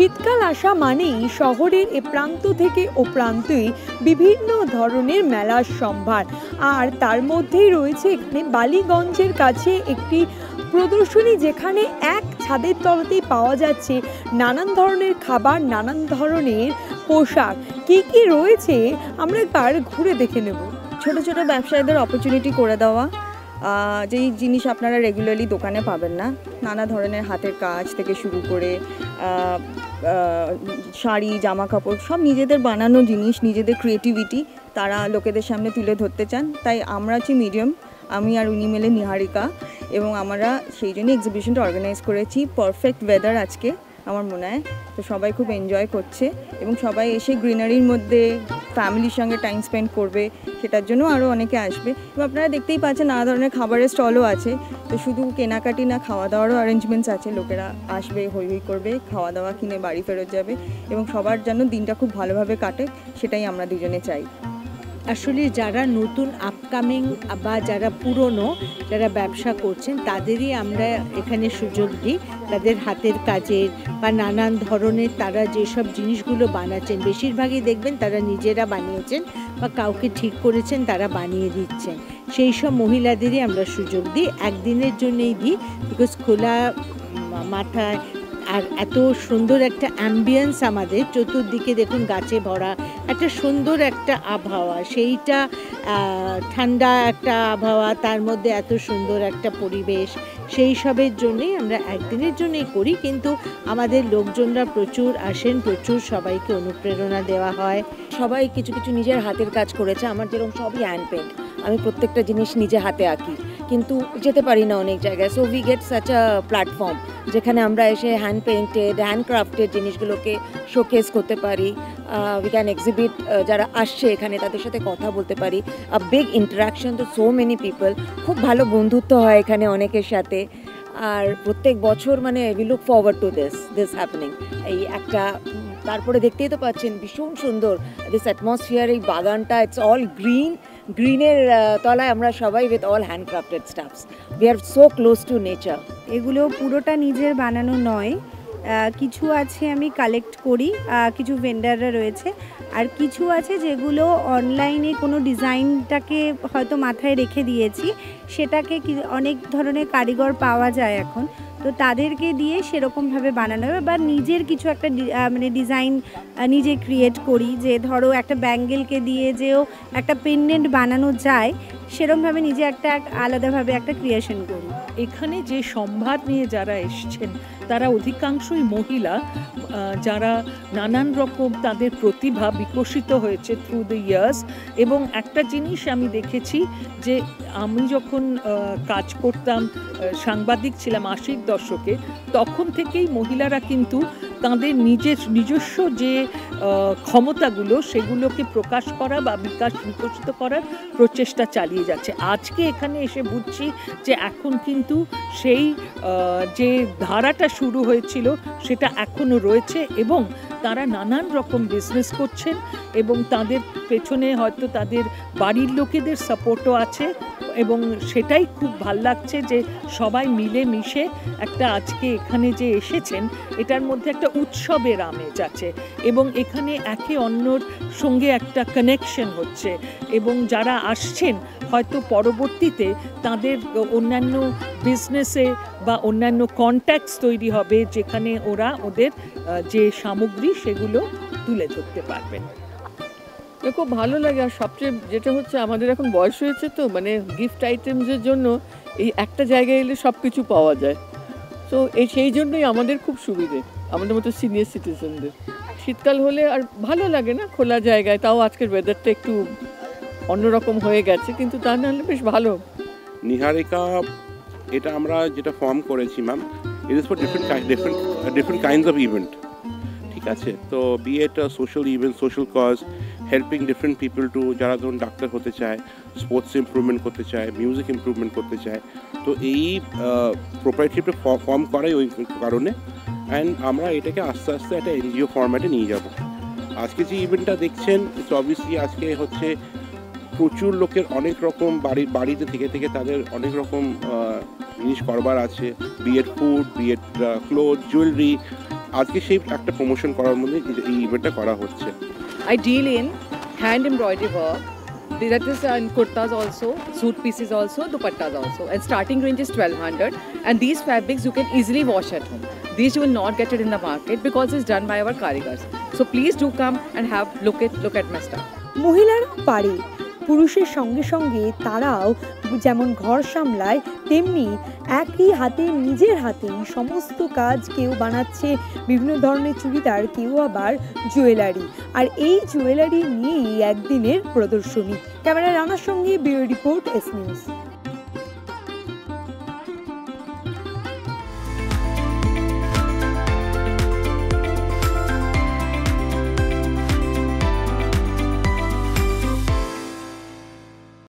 শীতকাল আসা মানেই শহরের এ প্রান্ত থেকে ও প্রান্তে বিভিন্ন ধরনের মেলার সম্ভার। আর তার মধ্যেই রয়েছে এখানে বালিগঞ্জের কাছে একটি প্রদর্শনী, যেখানে এক ছাদের তলাতেই পাওয়া যাচ্ছে নানান ধরনের খাবার, নানান ধরনের পোশাক। কি কি রয়েছে আমরা একবার ঘুরে দেখে নেব। ছোট ছোট ব্যবসায়ীদের অপরচুনিটি করে দেওয়া, যেই জিনিস আপনারা রেগুলারলি দোকানে পাবেন না, নানা ধরনের হাতের কাজ থেকে শুরু করে শাড়ি, জামা কাপড়, সব নিজেদের বানানো জিনিস, নিজেদের ক্রিয়েটিভিটি তারা লোকেদের সামনে তুলে ধরতে চান। তাই আমরা আছি মিডিয়াম, আমি আর উনি মিলে নিহারিকা, এবং আমরা সেই জন্য এক্সিবিশনটা অর্গানাইজ করেছি। পারফেক্ট ওয়েদার আজকে আমার মনে হয়, তো সবাই খুব এনজয় করছে এবং সবাই এসে গ্রিনারির মধ্যে ফ্যামিলির সঙ্গে টাইম স্পেন্ড করবে, সেটার জন্য আরও অনেকে আসবে। এবং আপনারা দেখতেই পাচ্ছেন নানা ধরনের খাবারের স্টলও আছে। তো শুধু কেনাকাটি না, খাওয়া দাওয়ারও অ্যারেঞ্জমেন্টস আছে। লোকেরা আসবে, হই হই করবে, খাওয়া দাওয়া কিনে বাড়ি ফেরত যাবে এবং সবার যেন দিনটা খুব ভালোভাবে কাটে, সেটাই আমরা দুজনে চাই। আসলে যারা নতুন আপকামিং বা যারা পুরনো যারা ব্যবসা করছেন তাদেরই আমরা এখানে সুযোগ দিই। তাদের হাতের কাজের বা নানান ধরনের তারা যেসব জিনিসগুলো বানাচ্ছেন, বেশিরভাগই দেখবেন তারা নিজেরা বানিয়েছেন বা কাউকে ঠিক করেছেন, তারা বানিয়ে দিচ্ছেন। সেই সব মহিলাদেরই আমরা সুযোগ দিই, একদিনের জন্যই দিই, বিকজ খোলা মাথায় আর এত সুন্দর একটা অ্যাম্বিয়েন্স, আমাদের চতুর্দিকে দেখুন গাছে ভরা একটা সুন্দর একটা আবহাওয়া, সেইটা ঠান্ডা একটা আবহাওয়া, তার মধ্যে এত সুন্দর একটা পরিবেশ, সেই সবের জন্যেই আমরা একদিনের জন্যই করি। কিন্তু আমাদের লোকজনরা প্রচুর আসেন, প্রচুর সবাইকে অনুপ্রেরণা দেওয়া হয়। সবাই কিছু কিছু নিজের হাতের কাজ করেছে। আমার যেরকম সবই হ্যান্ড পেন্ট, আমি প্রত্যেকটা জিনিস নিজে হাতে আঁকি, কিন্তু যেতে পারি না অনেক জায়গায়। So we get such a platform যেখানে আমরা এসে হ্যান্ড পেইন্টেড, হ্যান্ড ক্রাফটেড জিনিসগুলোকে শোকেস করতে পারি। উই ক্যান এক্সিবিট, যারা আসছে এখানে তাদের সাথে কথা বলতে পারি। আ বিগ ইন্টারাকশন তো সো মেনি পিপল, খুব ভালো বন্ধুত্ব হয় এখানে অনেকের সাথে। আর প্রত্যেক বছর মানে we look forward to this happening. এই একটা, তারপরে দেখতেই তো পাচ্ছেন ভীষণ সুন্দর দিস অ্যাটমসফিয়ার, এই বাগানটা, ইটস অল গ্রিনের তলায় আমরা সবাই with all handcrafted stuffs, we are so close two nature. এগুলো পুরোটা নিজের বানানো নয়, কিছু আছে আমি কালেক্ট করি, কিছু ভেন্ডাররা রয়েছে, আর কিছু আছে যেগুলো অনলাইনে কোনো ডিজাইনটাকে হয়তো মাথায় রেখে দিয়েছি, সেটাকে অনেক ধরনের কারিগর পাওয়া যায় এখন, তো তাদেরকে দিয়ে সেরকমভাবে বানানো হবে। বা নিজের কিছু একটা মানে ডিজাইন নিজে ক্রিয়েট করি, যে ধরো একটা ব্যাঙ্গেলকে দিয়ে যেও একটা পেন্ডেন্ট বানানো যায়, সেরকমভাবে নিজে একটা আলাদাভাবে একটা ক্রিয়েশন করি। এখানে যে সম্ভার নিয়ে যারা এসছেন তারা অধিকাংশই মহিলা, যারা নানান রকম তাদের প্রতিভা বিকশিত হয়েছে থ্রু দ্য ইয়ার্স। এবং একটা জিনিস আমি দেখেছি যে আমি যখন কাজ করতাম, সাংবাদিক ছিলাম 80-র দশকে, তখন থেকেই মহিলারা কিন্তু তাদের নিজস্ব যে ক্ষমতাগুলো সেগুলোকে প্রকাশ করা বা বিকশিত করার প্রচেষ্টা চালিয়ে যাচ্ছে। আজকে এখানে এসে বুঝছি যে এখন কিন্তু সেই যে ধারাটা শুরু হয়েছিল সেটা এখনও রয়েছে, এবং তারা নানান রকম বিজনেস করছেন এবং তাদের পেছনে হয়তো তাদের বাড়ির লোকেদের সাপোর্টও আছে। এবং সেটাই খুব ভাল লাগছে যে সবাই মিলে মিশে একটা আজকে এখানে যে এসেছেন, এটার মধ্যে একটা উৎসবের আমেজ আছে এবং এখানে একে অন্যর সঙ্গে একটা কানেকশন হচ্ছে। এবং যারা আসছেন হয়তো পরবর্তীতে তাদের অন্যান্য বিজনেসে বা অন্যান্য কন্ট্যাক্টস তৈরি হবে, যেখানে ওরা ওদের যে সামগ্রী সেগুলো তুলে ধরতে পারবেন। খুব ভালো লাগে। আর সবচেয়ে যেটা হচ্ছে, আমাদের এখন বয়স হয়েছে, তো মানে গিফট আইটেমসের জন্য এই একটা জায়গায় এলে সব কিছু পাওয়া যায়। তো সেই জন্যই আমাদের খুব সুবিধে, আমাদের মতো সিনিয়র সিটিজেনদের। শীতকাল হলে আর ভালো লাগে না খোলা জায়গায়, তাও আজকের ওয়েদারটা একটু অন্যরকম হয়ে গেছে, কিন্তু তা নাহলে বেশ ভালো। নিহারিকা, এটা আমরা যেটা ফর্ম করেছি ma'am, it is for different kinds of event, ঠিক আছে? তো be it social event, social cause, helping different people to, যারা ধরুন ডাক্তার হতে চায়, স্পোর্টস ইমপ্রুভমেন্ট করতে চায়, মিউজিক ইমপ্রুভমেন্ট করতে চায়, তো এই প্রোপ্রাইটারশিপে ফর্ম করাই ওই কারণে। অ্যান্ড আমরা এটাকে আস্তে আস্তে একটা এনজিও ফরম্যাটে নিয়ে যাব। আজকে যে ইভেন্টটা দেখছেন, ইটস অবভিয়াসলি আজকে হচ্ছে প্রচুর লোকের অনেক রকম বাড়িতে থেকে তাদের অনেক রকম জিনিস করবার আছে, বিএড ফুড, বিএড ক্লোথ, জুয়েলারি, আজকে সেই একটা প্রমোশন করার মধ্যে এই ইভেন্টটা করা হচ্ছে। I deal in hand embroidery work. That is in kurtas also, suit pieces also, dupattas also. And starting range is 1200. And these fabrics you can easily wash at home. These you will not get it in the market because it's done by our karigars. So please do come and have look at my stuff. মহিলারা পারে, পুরুষের সঙ্গে সঙ্গে তারাও যেমন ঘর সামলায় তেমনি একই হাতে নিজের হাতেই সমস্ত কাজ, কেউ বানাচ্ছে বিভিন্ন ধরনের চুড়িদার, কেউ আবার জুয়েলারি, আর এই জুয়েলারি নিয়েই একদিনের প্রদর্শনী। ক্যামেরা রানার সঙ্গে ব্যুরো রিপোর্ট, এস নিউজ।